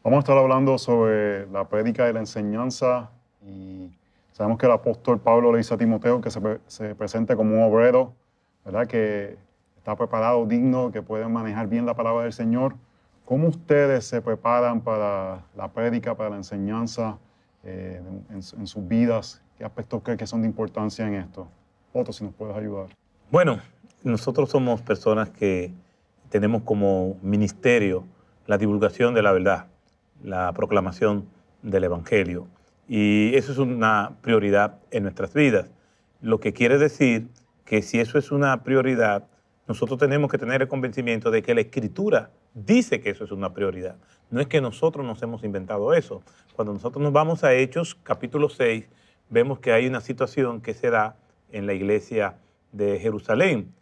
Vamos a estar hablando sobre la prédica de la enseñanza y sabemos que el apóstol Pablo le dice a Timoteo que se presente como un obrero, ¿verdad? Que está preparado, digno, que puede manejar bien la palabra del Señor. ¿Cómo ustedes se preparan para la prédica, para la enseñanza en sus vidas? ¿Qué aspectos creen que son de importancia en esto? Otto, si nos puedes ayudar. Bueno, nosotros somos personas que tenemos como ministerio la divulgación de la verdad, la proclamación del Evangelio. Y eso es una prioridad en nuestras vidas. Lo que quiere decir que si eso es una prioridad, nosotros tenemos que tener el convencimiento de que la Escritura dice que eso es una prioridad. No es que nosotros nos hemos inventado eso. Cuando nosotros nos vamos a Hechos, capítulo 6, vemos que hay una situación que se da en la iglesia de Jerusalén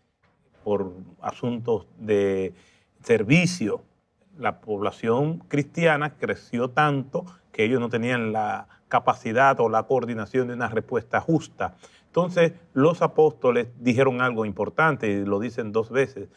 por asuntos de servicio. La población cristiana creció tanto que ellos no tenían la capacidad o la coordinación de una respuesta justa. Entonces, los apóstoles dijeron algo importante, y lo dicen dos veces,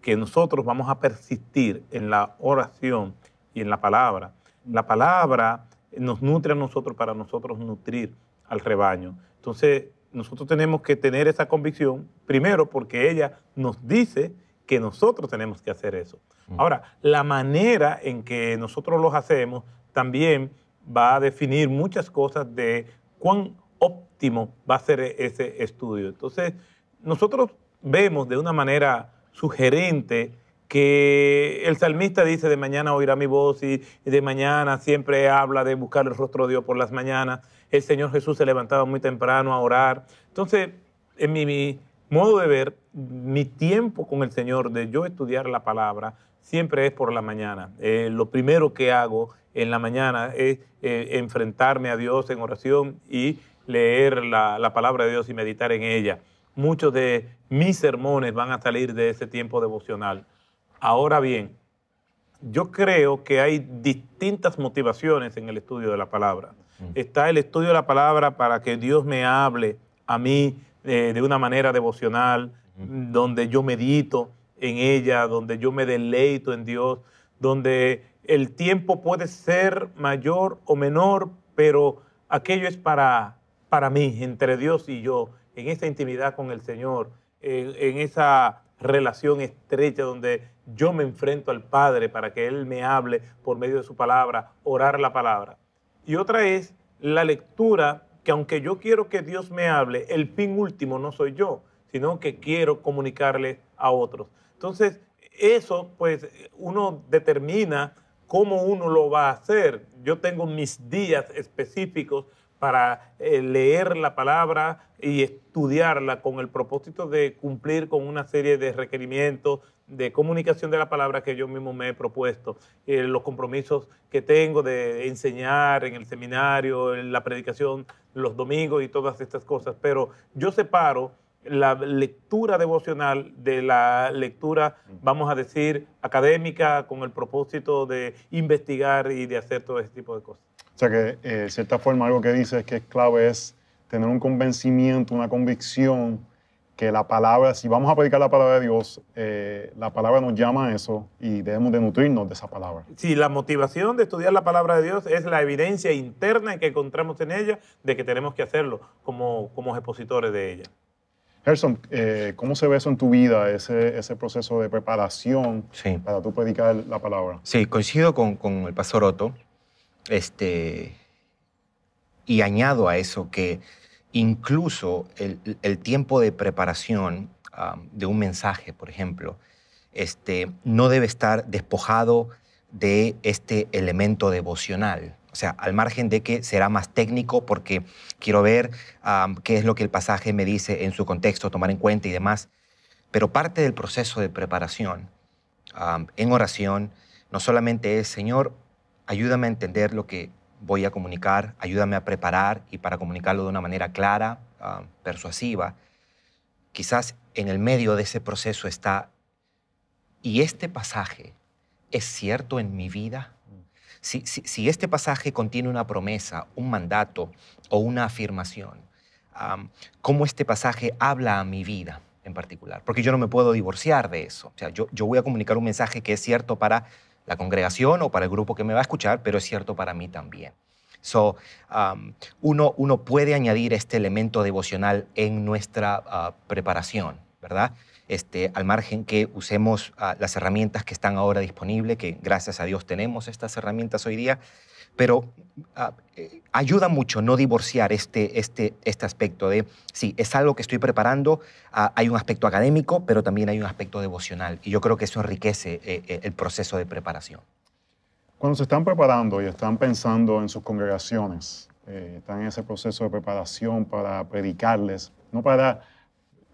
que nosotros vamos a persistir en la oración y en la palabra. La palabra nos nutre a nosotros para nosotros nutrir al rebaño. Entonces, nosotros tenemos que tener esa convicción, primero porque ella nos dice que nosotros tenemos que hacer eso. Ahora, la manera en que nosotros los hacemos también va a definir muchas cosas de cuán óptimo va a ser ese estudio. Entonces, nosotros vemos de una manera sugerente que el salmista dice: de mañana oirá mi voz, y de mañana siempre habla de buscar el rostro de Dios por las mañanas. El Señor Jesús se levantaba muy temprano a orar. Entonces, en mi modo de ver, mi tiempo con el Señor de yo estudiar la palabra siempre es por la mañana. Lo primero que hago en la mañana es enfrentarme a Dios en oración y leer la palabra de Dios y meditar en ella. Muchos de mis sermones van a salir de ese tiempo devocional. Ahora bien, yo creo que hay distintas motivaciones en el estudio de la palabra. Está el estudio de la palabra para que Dios me hable a mí de una manera devocional, donde yo medito en ella, donde yo me deleito en Dios, donde el tiempo puede ser mayor o menor, pero aquello es para mí, entre Dios y yo, en esa intimidad con el Señor, en esa relación estrecha donde yo me enfrento al Padre para que Él me hable por medio de su palabra, orar la palabra. Y otra es la lectura, que aunque yo quiero que Dios me hable, el fin último no soy yo, sino que quiero comunicarle a otros. Entonces, eso, pues, uno determina cómo uno lo va a hacer. Yo tengo mis días específicos para leer la palabra y estudiarla con el propósito de cumplir con una serie de requerimientos de comunicación de la palabra que yo mismo me he propuesto, los compromisos que tengo de enseñar en el seminario, en la predicación los domingos y todas estas cosas. Pero yo separo la lectura devocional de la lectura, vamos a decir, académica, con el propósito de investigar y de hacer todo ese tipo de cosas. O sea que, de cierta forma, algo que dices que es clave es tener un convencimiento, una convicción que la palabra, si vamos a predicar la palabra de Dios, la palabra nos llama a eso y debemos de nutrirnos de esa palabra. Sí, la motivación de estudiar la palabra de Dios es la evidencia interna que encontramos en ella de que tenemos que hacerlo como expositores de ella. Gerson, ¿cómo se ve eso en tu vida, ese proceso de preparación para tú predicar la palabra? Sí, coincido con el pastor Otto. Y añado a eso que incluso el tiempo de preparación de un mensaje, por ejemplo, no debe estar despojado de este elemento devocional. O sea, al margen de que será más técnico porque quiero ver qué es lo que el pasaje me dice en su contexto, tomar en cuenta y demás. Pero parte del proceso de preparación en oración no solamente es: Señor, ayúdame a entender lo que voy a comunicar, ayúdame a preparar y para comunicarlo de una manera clara, persuasiva. Quizás en el medio de ese proceso está: ¿y este pasaje es cierto en mi vida? Si este pasaje contiene una promesa, un mandato o una afirmación, ¿cómo este pasaje habla a mi vida en particular? Porque yo no me puedo divorciar de eso. O sea, yo voy a comunicar un mensaje que es cierto para la congregación o para el grupo que me va a escuchar, pero es cierto para mí también. Uno puede añadir este elemento devocional en nuestra preparación, ¿verdad? Al margen que usemos las herramientas que están ahora disponibles, que gracias a Dios tenemos estas herramientas hoy día, pero ayuda mucho no divorciar este aspecto de, sí, es algo que estoy preparando, hay un aspecto académico, pero también hay un aspecto devocional, y yo creo que eso enriquece el proceso de preparación. Cuando se están preparando y están pensando en sus congregaciones, están en ese proceso de preparación para predicarles, no para...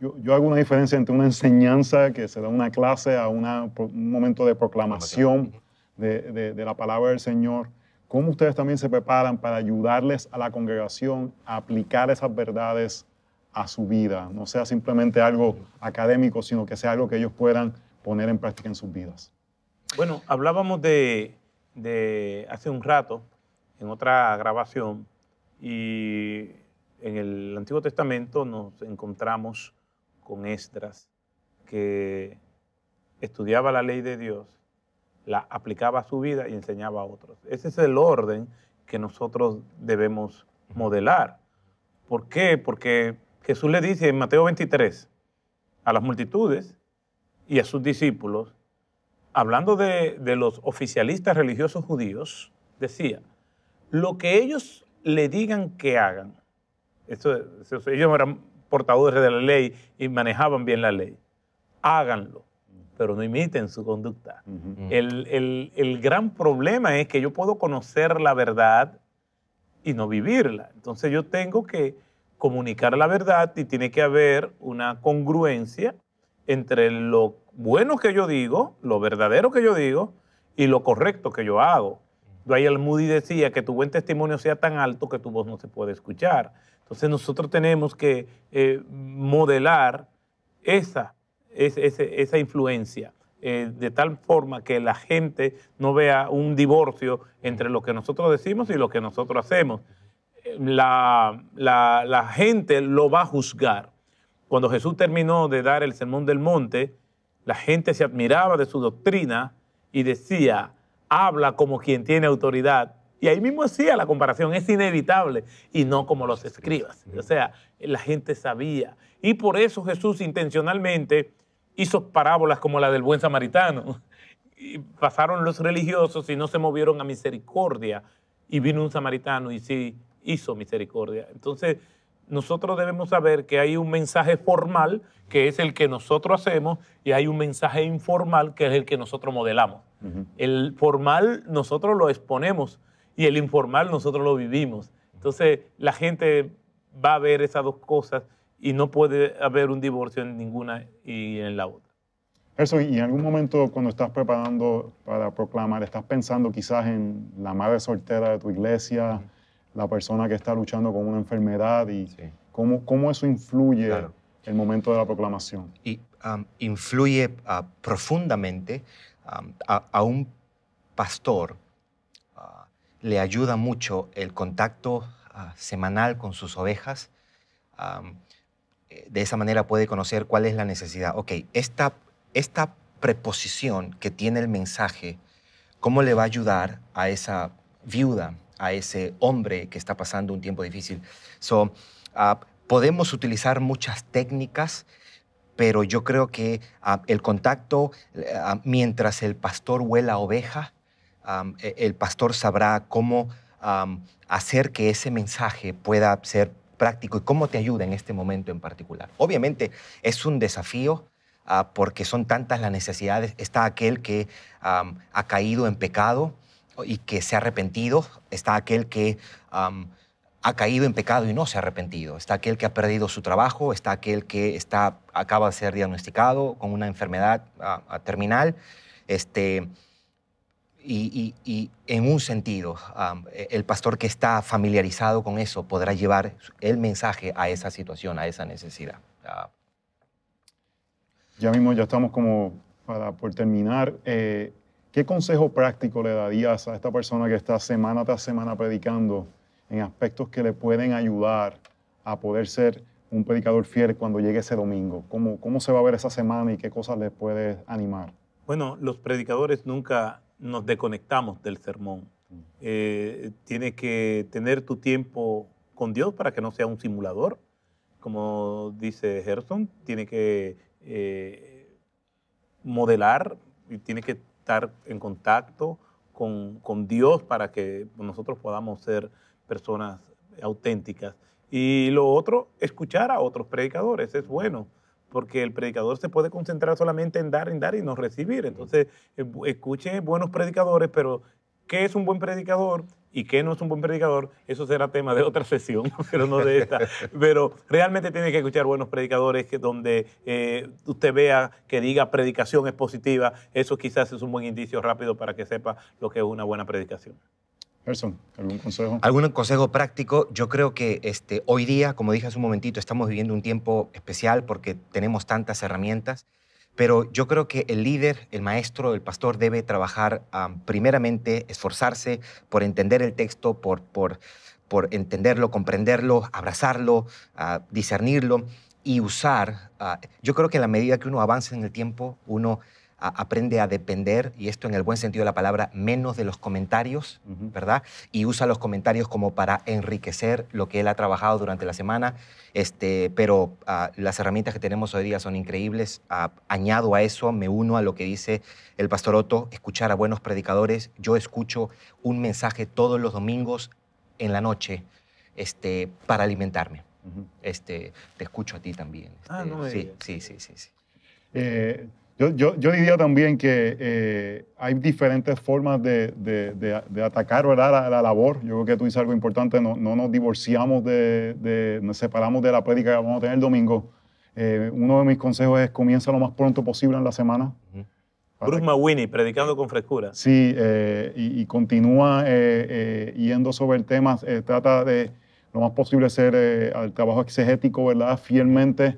Yo hago una diferencia entre una enseñanza que se da una clase a un momento de proclamación de la palabra del Señor. ¿Cómo ustedes también se preparan para ayudarles a la congregación a aplicar esas verdades a su vida? No sea simplemente algo académico, sino que sea algo que ellos puedan poner en práctica en sus vidas. Bueno, hablábamos de hace un rato, en otra grabación, y en el Antiguo Testamento nos encontramos con Esdras, que estudiaba la ley de Dios, la aplicaba a su vida y enseñaba a otros. Ese es el orden que nosotros debemos modelar. ¿Por qué? Porque Jesús le dice en Mateo 23 a las multitudes y a sus discípulos, hablando de los oficialistas religiosos judíos, decía, lo que ellos le digan que hagan, ellos eran portadores de la ley y manejaban bien la ley, háganlo, pero no imiten su conducta. El gran problema es que yo puedo conocer la verdad y no vivirla. Entonces yo tengo que comunicar la verdad y tiene que haber una congruencia entre lo bueno que yo digo, lo verdadero que yo digo y lo correcto que yo hago. Dwight Moody decía que tu buen testimonio sea tan alto que tu voz no se puede escuchar. Entonces nosotros tenemos que modelar esa influencia de tal forma que la gente no vea un divorcio entre lo que nosotros decimos y lo que nosotros hacemos. La gente lo va a juzgar. Cuando Jesús terminó de dar el Sermón del Monte, la gente se admiraba de su doctrina y decía, habla como quien tiene autoridad. Y ahí mismo hacía la comparación, es inevitable, y no como los escribas. O sea, la gente sabía. Y por eso Jesús intencionalmente hizo parábolas como la del buen samaritano. Y pasaron los religiosos y no se movieron a misericordia. Y vino un samaritano y sí hizo misericordia. Entonces, nosotros debemos saber que hay un mensaje formal, que es el que nosotros hacemos, y hay un mensaje informal, que es el que nosotros modelamos. El formal nosotros lo exponemos y el informal nosotros lo vivimos. Entonces, la gente va a ver esas dos cosas y no puede haber un divorcio en ninguna y en la otra. Eso, y en algún momento cuando estás preparando para proclamar, estás pensando quizás en la madre soltera de tu iglesia, la persona que está luchando con una enfermedad y cómo eso influye el momento de la proclamación. Y influye profundamente a un pastor. Le ayuda mucho el contacto semanal con sus ovejas. De esa manera puede conocer cuál es la necesidad. Ok, esta preposición que tiene el mensaje, ¿cómo le va a ayudar a esa viuda, a ese hombre que está pasando un tiempo difícil? Podemos utilizar muchas técnicas, pero yo creo que el contacto, mientras el pastor huela oveja, el pastor sabrá cómo hacer que ese mensaje pueda ser práctico y cómo te ayuda en este momento en particular. Obviamente es un desafío porque son tantas las necesidades. Está aquel que ha caído en pecado y que se ha arrepentido. Está aquel que ha caído en pecado y no se ha arrepentido. Está aquel que ha perdido su trabajo. Está aquel que acaba de ser diagnosticado con una enfermedad terminal. Y en un sentido, el pastor que está familiarizado con eso podrá llevar el mensaje a esa situación, a esa necesidad. Ya mismo, ya estamos como por terminar. ¿Qué consejo práctico le darías a esta persona que está semana tras semana predicando en aspectos que le pueden ayudar a poder ser un predicador fiel cuando llegue ese domingo? ¿Cómo se va a ver esa semana y qué cosas le puede animar? Bueno, los predicadores nunca nos desconectamos del sermón. Tienes que tener tu tiempo con Dios para que no sea un simulador. Como dice Gerson, tiene que modelar y tiene que estar en contacto con Dios para que nosotros podamos ser personas auténticas. Y lo otro, escuchar a otros predicadores, es bueno, porque el predicador se puede concentrar solamente en dar y no recibir. Entonces, escuche buenos predicadores, pero ¿qué es un buen predicador y qué no es un buen predicador? Eso será tema de otra sesión, pero no de esta. Pero realmente tiene que escuchar buenos predicadores donde usted vea que diga predicación es positiva. Eso quizás es un buen indicio rápido para que sepa lo que es una buena predicación. Gerson, ¿algún consejo? ¿Algún consejo práctico? Yo creo que hoy día, como dije hace un momentito, estamos viviendo un tiempo especial porque tenemos tantas herramientas, pero yo creo que el líder, el maestro, el pastor debe trabajar primeramente, esforzarse por entender el texto, por entenderlo, comprenderlo, abrazarlo, discernirlo y usar. Yo creo que en la medida que uno avanza en el tiempo, uno aprende a depender, y esto en el buen sentido de la palabra, menos de los comentarios, ¿verdad? Y usa los comentarios como para enriquecer lo que él ha trabajado durante la semana. Pero las herramientas que tenemos hoy día son increíbles. Añado a eso, me uno a lo que dice el pastor Otto, escuchar a buenos predicadores. Yo escucho un mensaje todos los domingos en la noche para alimentarme. Te escucho a ti también. No sí. Yo diría también que hay diferentes formas de atacar, ¿verdad? La labor. Yo creo que tú dices algo importante, no nos divorciamos nos separamos de la prédica que vamos a tener el domingo. Uno de mis consejos es comienza lo más pronto posible en la semana. Bruce Mawini, predicando con frescura. Sí, y continúa yendo sobre el tema, trata de lo más posible hacer el trabajo exegético, ¿verdad? Fielmente.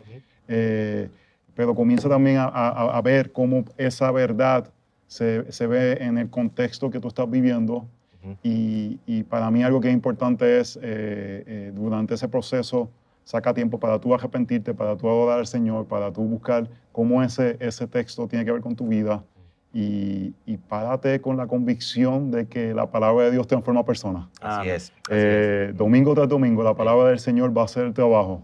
Pero comienza también a ver cómo esa verdad se ve en el contexto que tú estás viviendo. Y para mí algo que es importante es, durante ese proceso, saca tiempo para tú arrepentirte, para tú adorar al Señor, para tú buscar cómo ese texto tiene que ver con tu vida. Y párate con la convicción de que la palabra de Dios transforma personas. Así es. Domingo tras domingo, la palabra del Señor va a hacer el trabajo.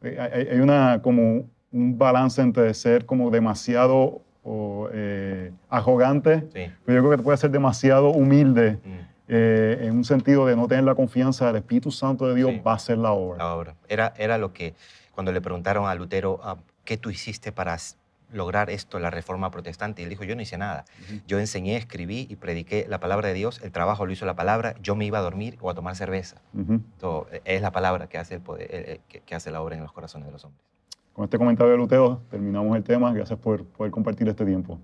Hay como un balance entre ser como demasiado arrogante, pero yo creo que puede ser demasiado humilde en un sentido de no tener la confianza del Espíritu Santo de Dios va a hacer la obra. La obra. Era lo que, cuando le preguntaron a Lutero, ¿qué tú hiciste para lograr esto, la Reforma Protestante? Y él dijo, yo no hice nada. Yo enseñé, escribí y prediqué la palabra de Dios, el trabajo lo hizo la palabra, yo me iba a dormir o a tomar cerveza. Entonces, es la palabra que hace, que hace la obra en los corazones de los hombres. Con este comentario de Lutero terminamos el tema. Gracias por poder compartir este tiempo.